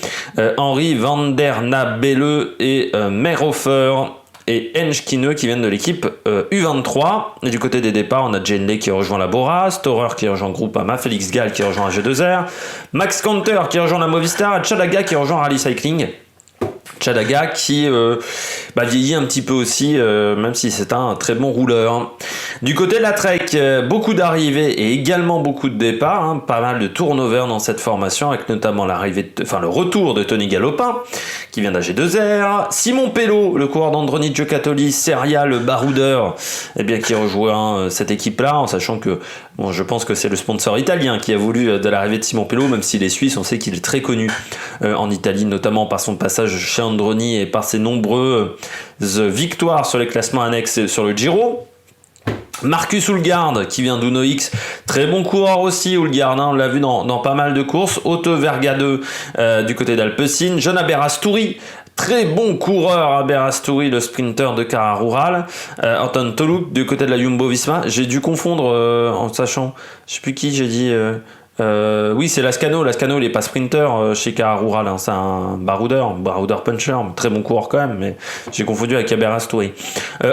Henri van der Nabele et Merhofer et Henschkine qui viennent de l'équipe U23. Et du côté des départs, on a Jane Lay qui rejoint la Bora, Storer qui rejoint Groupama, Félix Gall qui rejoint AG2R, Max Canter qui rejoint la Movistar, Chadaga qui rejoint Rally Cycling. Chadaga qui vieillit un petit peu aussi, même si c'est un très bon rouleur. Du côté de la Trek, beaucoup d'arrivées et également beaucoup de départs, pas mal de turnover dans cette formation, avec notamment le retour de Tony Galopin, qui vient d'AG2R, Simon Pello, le coureur d'Androni Giocattoli, Seria, le baroudeur, qui rejoint cette équipe-là, en sachant que je pense que c'est le sponsor italien qui a voulu de l'arrivée de Simon Pello, même s'il est suisse, on sait qu'il est très connu en Italie, notamment par son passage chez Androni et par ses nombreuses victoires sur les classements annexes sur le Giro. Marcus Ulgaard qui vient d'Uno X, très bon coureur aussi Ulgaard, on l'a vu dans pas mal de courses. Otto Vergade du côté d'Alpecin, John Aberastouri, très bon coureur Aberastouri, le sprinter de Cara-Rural. Anton Toluk du côté de la Jumbo-Visma, j'ai dû confondre en sachant, je sais plus qui j'ai dit... oui, c'est Lascano. Lascano, il est pas sprinter chez Cara-Rural, c'est un baroudeur puncher, très bon coureur quand même, mais j'ai confondu avec Aberastouri.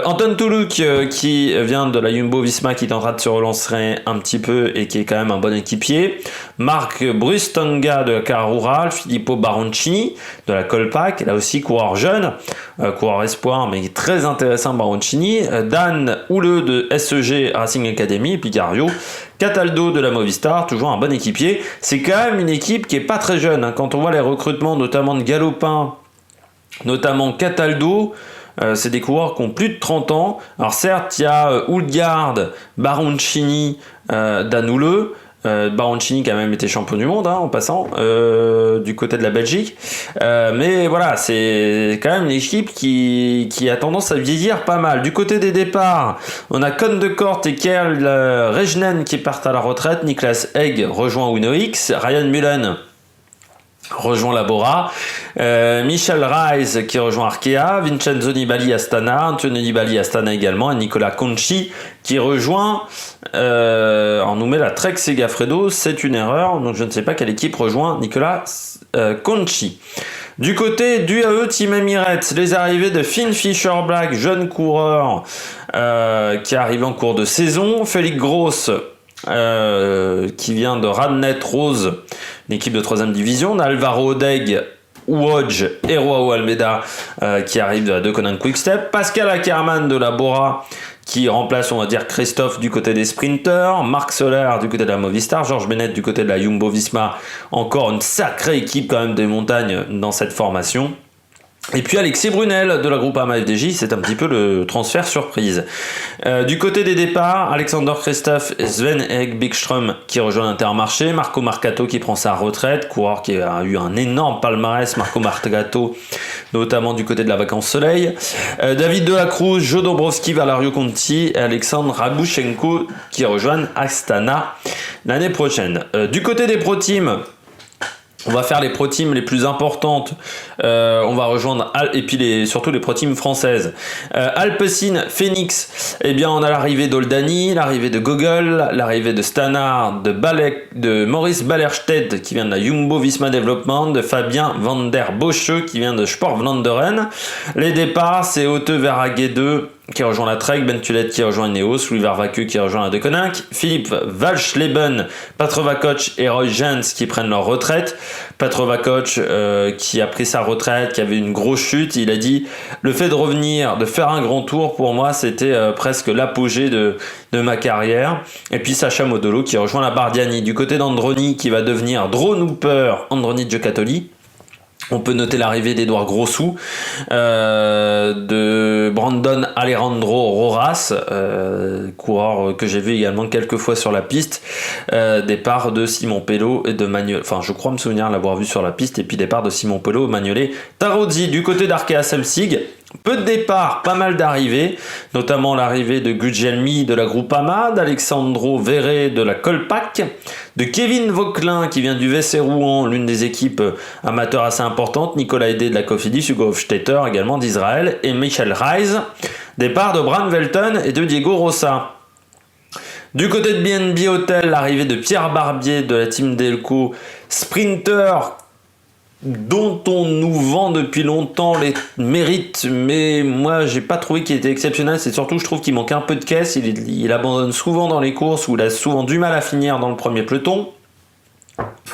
Anton Tuluk qui vient de la Jumbo-Visma, qui tentera de se relancer un petit peu et qui est quand même un bon équipier. Marc Brustanga de Cara-Rural, Filippo Baroncini de la Colpac, là aussi coureur jeune, coureur espoir, mais très intéressant Baroncini. Dan Houle de SEG Racing Academy, et puis Gario Cataldo de la Movistar, toujours un bon équipier. C'est quand même une équipe qui est pas très jeune. Quand on voit les recrutements, notamment de Galopin, notamment Cataldo, c'est des coureurs qui ont plus de 30 ans. Alors certes, il y a Ulgaard, Baroncini, Danoule. Baroncini qui a même été champion du monde en passant du côté de la Belgique, mais voilà, c'est quand même une équipe qui a tendance à vieillir pas mal. Du côté des départs, on a Con de Kort et Kerl Regnen qui partent à la retraite, Niklas Egg rejoint Uno X, Ryan Mullen rejoint la Bora, Michel Reis qui rejoint Arkea, Vincenzo Nibali Astana, Antonio Nibali Astana également, et Nicolas Conchi qui rejoint, on nous met la Trek Segafredo, c'est une erreur, donc je ne sais pas quelle équipe rejoint Nicolas Conchi. Du côté du AE Team Emirates, les arrivées de Finn Fisher Black, jeune coureur qui arrive en cours de saison, Félix Gross qui vient de Radnet Rose, une équipe de 3ème division, Alvaro Odeg, Hodge et Joao Almeida qui arrivent de la Conan Quick-Step, Pascal Ackermann de la Bora qui remplace, on va dire, Christophe du côté des sprinters, Marc Soler du côté de la Movistar, Georges Bennett du côté de la Jumbo-Visma, encore une sacrée équipe quand même des montagnes dans cette formation. Et puis Alexis Brunel de la Groupama FDJ, c'est un petit peu le transfert surprise. Du côté des départs, Alexander Kristoff et Sven-Erik Bikström qui rejoignent Intermarché, Marco Marcato qui prend sa retraite, coureur qui a eu un énorme palmarès, Marco Marcato notamment du côté de la Vacances Soleil, David Delacruz, Joe Dombrowski, Valerio Conti et Alexandre Ragushenko qui rejoignent Astana l'année prochaine. Du côté des pro teams, on va faire les pro teams les plus importantes. On va rejoindre et puis surtout les pro teams françaises. Alpecin, Phoenix. Eh bien, on a l'arrivée d'Oldani, l'arrivée de Gogol, l'arrivée de Stannard, de Maurice Ballerstedt qui vient de la Jumbo Visma Development, de Fabien van der Boche qui vient de Sport Vlaanderen. Les départs, c'est Ote Verhaeghe 2 qui rejoint la Trek, Ben Tullet qui rejoint Ineos, Louis Vervaeke qui rejoint la De Koninck, Philippe Walsleben, Patrovakoc et Roy Jens qui prennent leur retraite. Patrovakoc qui a pris sa retraite, qui avait une grosse chute, il a dit le fait de revenir, de faire un grand tour pour moi c'était presque l'apogée de ma carrière. Et puis Sacha Modolo qui rejoint la Bardiani. Du côté d'Androni qui va devenir Drone Hooper, Androni Giocattoli. On peut noter l'arrivée d'Edouard Grossou, de Brandon Alejandro Roras, coureur que j'ai vu également quelques fois sur la piste, départ de Simon Pello et de Manuel, enfin je crois me souvenir l'avoir vu sur la piste, et puis départ de Simon Pello, Manuel Tarozzi. Du côté d'Arkea Samsic, peu de départs, pas mal d'arrivées, notamment l'arrivée de Gugelmi de la Groupama, d'Alexandro Verret de la Colpac, de Kevin Vauquelin qui vient du VC Rouen, l'une des équipes amateurs assez importantes, Nicolas Hédé de la Cofidis, Hugo Hofstetter également d'Israël, et Michel Reis. Départ de Bram Velton et de Diego Rosa. Du côté de BNB Hotel, l'arrivée de Pierre Barbier de la team Delco, sprinter dont on nous vend depuis longtemps les mérites, mais moi j'ai pas trouvé qu'il était exceptionnel. C'est surtout, je trouve qu'il manque un peu de caisse, il abandonne souvent dans les courses, ou il a souvent du mal à finir dans le premier peloton.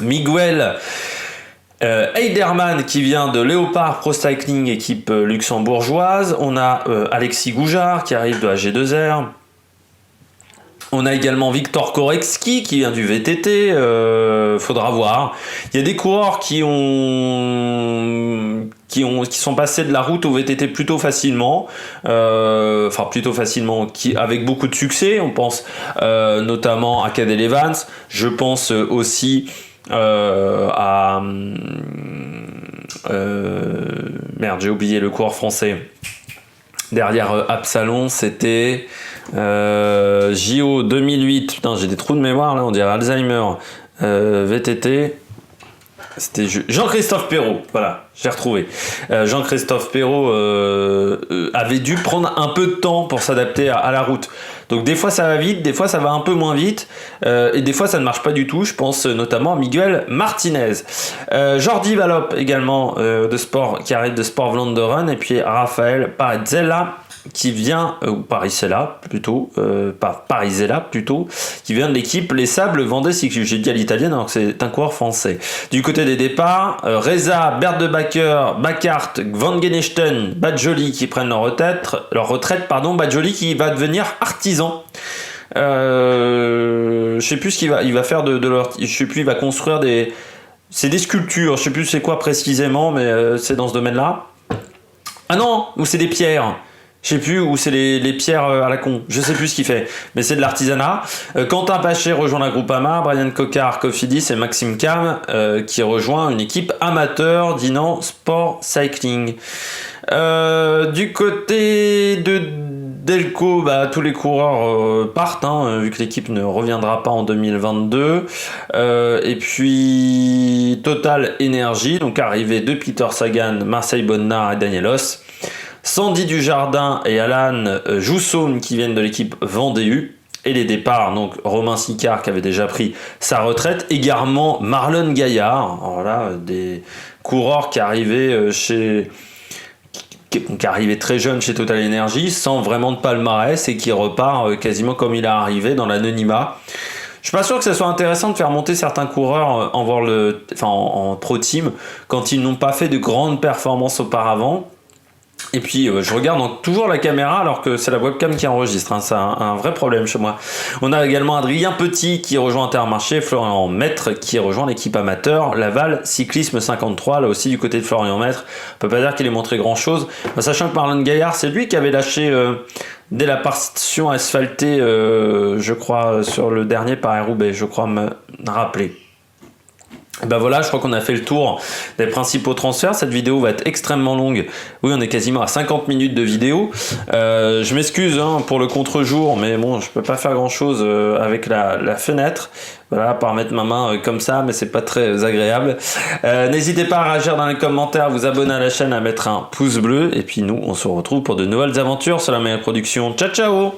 Miguel Heiderman qui vient de Léopard Pro Cycling, équipe luxembourgeoise. On a Alexis Goujard qui arrive de la G2R. On a également Victor Korecki qui vient du VTT, faudra voir. Il y a des coureurs qui sont passés de la route au VTT plutôt facilement, avec beaucoup de succès. On pense notamment à Cadel Evans. Je pense aussi à j'ai oublié le coureur français. Derrière Absalon, c'était JO 2008. Putain, j'ai des trous de mémoire là, on dirait Alzheimer. VTT. C'était Jean-Christophe Perrault, voilà, j'ai retrouvé. Jean-Christophe Perrault avait dû prendre un peu de temps pour s'adapter à la route. Donc des fois ça va vite, des fois ça va un peu moins vite, et des fois ça ne marche pas du tout. Je pense notamment à Miguel Martinez. Jordi Vallop également de sport, qui arrive de Sport Vlaanderen, et puis Raphaël Parizella qui vient, ou Parisella plutôt, pas Parisella plutôt, qui vient de l'équipe Les Sables Vendée Cycling. J'ai dit à l'italienne alors que c'est un coureur français. Du côté des départs, Reza, Bert de Backer, Backart, Van Genechten, Badjoli qui prennent leur retraite, Badjoli qui va devenir artisan. Je sais plus ce qu'il va, il va faire de leur, je sais plus, il va construire c'est des sculptures, je sais plus c'est quoi précisément, mais c'est dans ce domaine-là. Ah non, ou c'est des pierres. Je sais plus où c'est les pierres à la con, je sais plus ce qu'il fait, mais c'est de l'artisanat. Quentin Paché rejoint la Groupama, Brian Cocard, Cofidis et Maxime Cam qui rejoint une équipe amateur Dinan Sport Cycling. Du côté Delco, tous les coureurs partent, vu que l'équipe ne reviendra pas en 2022. Et puis Total Energy, donc arrivée de Peter Sagan, Marseille Bonnard et Danielos. Sandy Dujardin et Alan Joussaune qui viennent de l'équipe Vendée. Et les départs, donc Romain Sicard qui avait déjà pris sa retraite, également Marlon Gaillard, alors là, des coureurs qui arrivaient qui arrivait très jeune chez Total Energy, sans vraiment de palmarès et qui repart quasiment comme il est arrivé dans l'anonymat. Je suis pas sûr que ce soit intéressant de faire monter certains coureurs en pro team quand ils n'ont pas fait de grandes performances auparavant. Et puis je regarde toujours la caméra alors que c'est la webcam qui enregistre, c'est un vrai problème chez moi. On a également Adrien Petit qui rejoint Intermarché, Florian Maître qui rejoint l'équipe amateur Laval Cyclisme 53, là aussi du côté de Florian Maître. On peut pas dire qu'il ait montré grand chose, sachant que Marlon Gaillard c'est lui qui avait lâché dès la partition asphaltée je crois sur le dernier Paris-Roubaix, je crois me rappeler. Voilà, je crois qu'on a fait le tour des principaux transferts. Cette vidéo va être extrêmement longue. Oui, on est quasiment à 50 minutes de vidéo. Je m'excuse pour le contre-jour, mais bon, je peux pas faire grand-chose avec la fenêtre. Voilà, à part mettre ma main comme ça, mais c'est pas très agréable. N'hésitez pas à réagir dans les commentaires, à vous abonner à la chaîne, à mettre un pouce bleu. Et puis nous, on se retrouve pour de nouvelles aventures sur la meilleure production. Ciao, ciao!